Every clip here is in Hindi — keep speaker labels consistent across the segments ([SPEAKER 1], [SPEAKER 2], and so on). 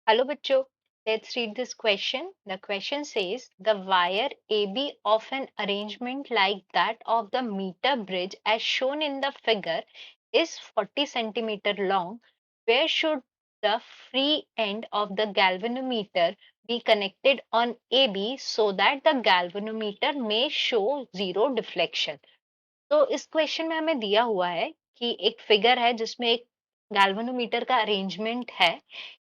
[SPEAKER 1] Hello, Bachcho. Let's read this question. The question says the wire AB of an arrangement like that of the meter bridge as shown in the figure is 40 centimeter long. Where should the free end of the galvanometer be connected on AB so that the galvanometer may show zero deflection? तो इस क्वेश्चन में हमें दिया हुआ है कि एक फिगर है जिसमें एक गैल्वेनोमीटर का अरेंजमेंट है।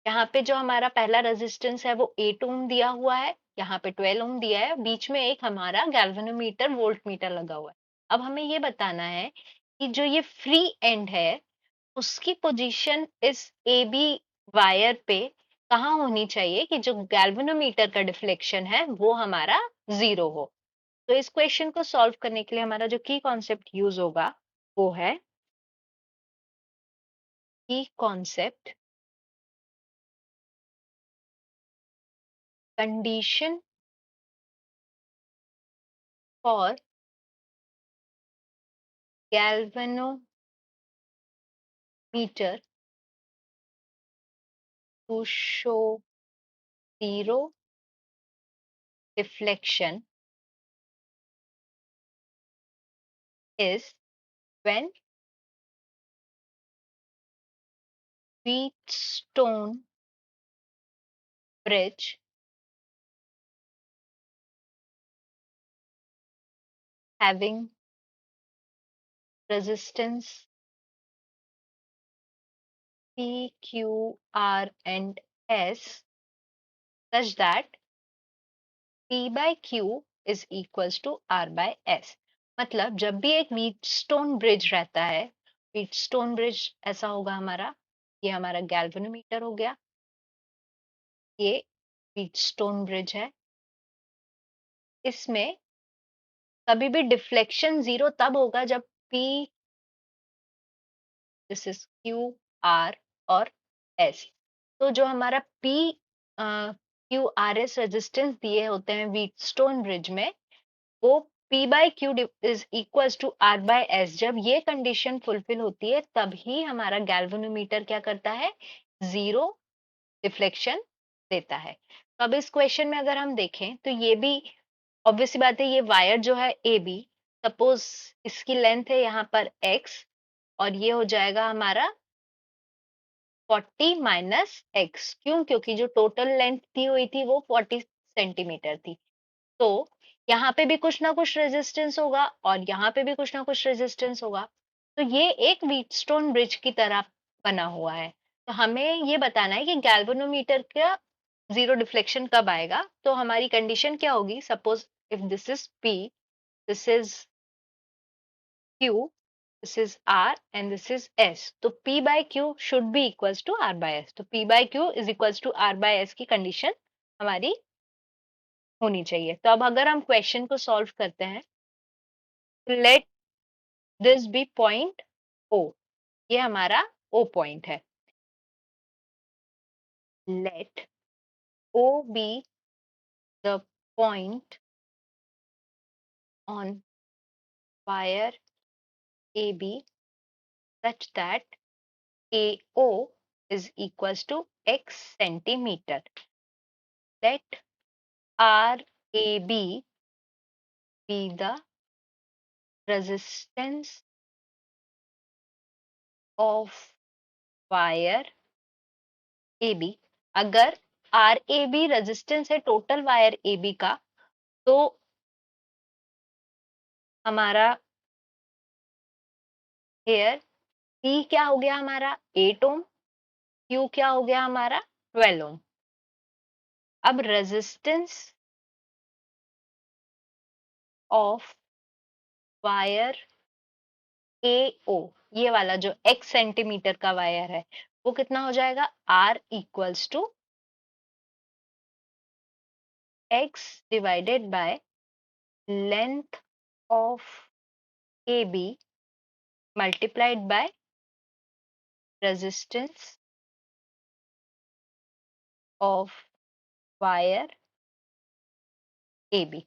[SPEAKER 1] यहाँ पे जो हमारा पहला रेजिस्टेंस है वो 8 ओम दिया हुआ है, यहाँ पे 12 ओम दिया है, बीच में एक हमारा गैल्वेनोमीटर वोल्ट मीटर लगा हुआ है। अब हमें ये बताना है कि जो ये फ्री एंड है उसकी पोजीशन इस ए बी वायर पे कहाँ होनी चाहिए कि जो गैल्वेनोमीटर का डिफ्लेक्शन है वो हमारा जीरो हो। तो इस क्वेश्चन को सॉल्व करने के लिए हमारा जो की कॉन्सेप्ट यूज होगा वो है की concept condition for galvanometer to show zero deflection is when Wheatstone bridge having resistance P, Q, R and S such that P by Q is equals to R by S। मतलब जब भी एक व्हीटस्टोन ब्रिज रहता है, व्हीटस्टोन ब्रिज ऐसा होगा हमारा, ये हमारा गैल्वेनोमीटर हो गया, ये व्हीटस्टोन ब्रिज है। इसमें कभी भी डिफ्लेक्शन जीरो तब होगा जब P, this is Q, R और S। तो जो हमारा P, Q, R, S resistance दिए होते हैं व्हीटस्टोन ब्रिज में, वो P by Q is equals to R by S। जब ये कंडीशन फुलफिल होती है तभी हमारा गैल्वेनोमीटर क्या करता है, जीरो डिफ्लेक्शन देता है। तो अब इस क्वेश्चन में अगर हम देखें तो ये भी ऑब्वियस सी बात है, ये वायर जो है ए बी, सपोज इसकी लेंथ है यहाँ पर x और ये हो जाएगा हमारा 40 माइनस एक्स। क्यों? क्योंकि जो टोटल लेंथ दी हुई थी वो 40 सेंटीमीटर थी। तो यहाँ पे भी कुछ ना कुछ रेजिस्टेंस होगा और यहाँ पे भी कुछ ना कुछ रेजिस्टेंस होगा। तो ये एक व्हीटस्टोन ब्रिज की तरह बना हुआ है। तो हमें ये बताना है कि गैल्वेनोमीटर का जीरो डिफ्लेक्शन कब आएगा। तो हमारी कंडीशन क्या होगी, suppose if this is P, this is Q, this is R and this is S। तो P by Q should be equals to R by S। तो P by Q is equals to R by S की कंडीशन हमारी होनी चाहिए। तो अब अगर हम क्वेश्चन को सॉल्व करते हैं, let this be point O, ये हमारा O पॉइंट है। Let O be the point on wire AB such that AO is equals to X centimeter। Let RAB be the resistance of wire AB। अगर RAB रेजिस्टेंस है टोटल वायर AB का, तो हमारा हेयर P क्या हो गया हमारा 8 ओम, Q क्या हो गया हमारा 12 ओम। अब रेजिस्टेंस ऑफ वायर AO, ये वाला जो x सेंटीमीटर का वायर है, वो कितना हो जाएगा, R equals to x divided by length of AB multiplied by resistance of wire AB।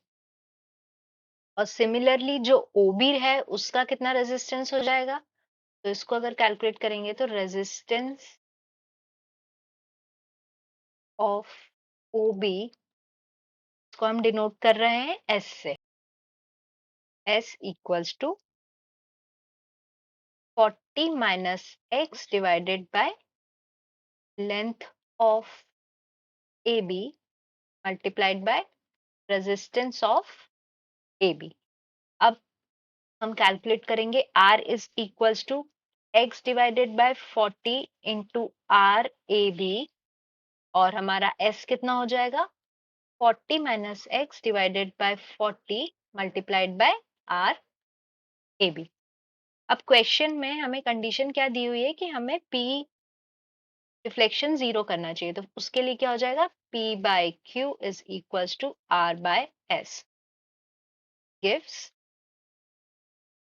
[SPEAKER 1] और सिमिलरली जो OB है उसका कितना रेजिस्टेंस हो जाएगा, तो इसको अगर कैलकुलेट करेंगे तो रेजिस्टेंस ऑफ ओ बी, इसको हम डिनोट कर रहे हैं एस से। S equals to 40 minus X divided by length of A B multiplied by resistance of A B. अब हम कैलकुलेट करेंगे R is equals to x divided by 40 into R A B, और हमारा S कितना हो जाएगा 40 minus X divided by 40 multiplied by R A B. अब क्वेश्चन में हमें कंडीशन क्या दी हुई है कि हमें P डिफ्लेक्शन जीरो करना चाहिए, तो उसके लिए क्या हो जाएगा P by Q is equals to R by S gives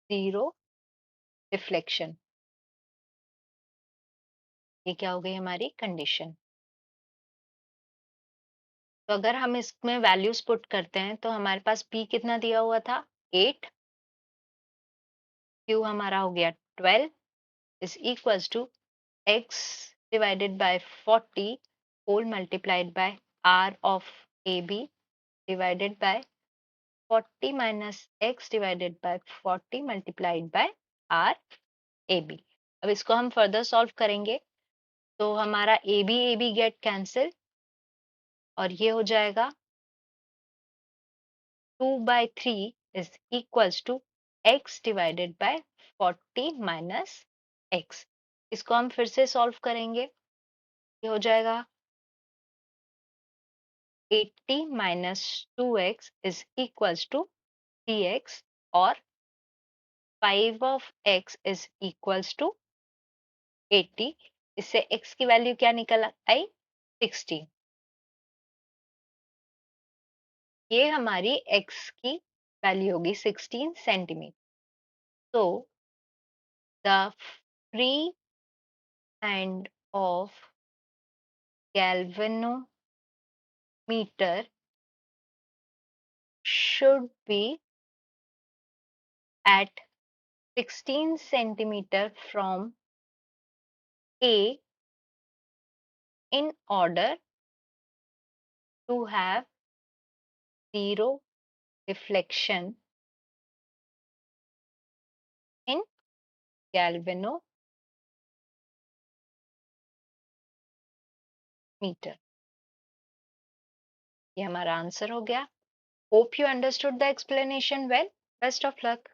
[SPEAKER 1] zero deflection. ये क्या हो गई हमारी कंडीशन। तो अगर हम इसमें वैल्यूज पुट करते हैं तो हमारे पास P कितना दिया हुआ था 8, Q हमारा हो गया 12 is equals to x divided by 40 whole multiplied by r of AB divided by 40 minus x divided by 40 multiplied by r AB। अब इसको हम फर्दर सॉल्व करेंगे तो हमारा AB गेट कैंसिल, और ये हो जाएगा 2/3 is equals to x divided by 40 minus x। इसको हम फिर से सॉल्व करेंगे, ये हो जाएगा 80 minus 2x is equals to 3x, और 5 of x is equals to 80। इससे x की वैल्यू क्या निकल आई 16। ये हमारी x की वैल्यू होगी 16 सेंटीमीटर। तो the free hand of galvanometer should be at 16 centimeter from A in order to have zero deflection in galvanometer। ये हमारा आंसर हो गया। Hope you understood the explanation well. Best of luck.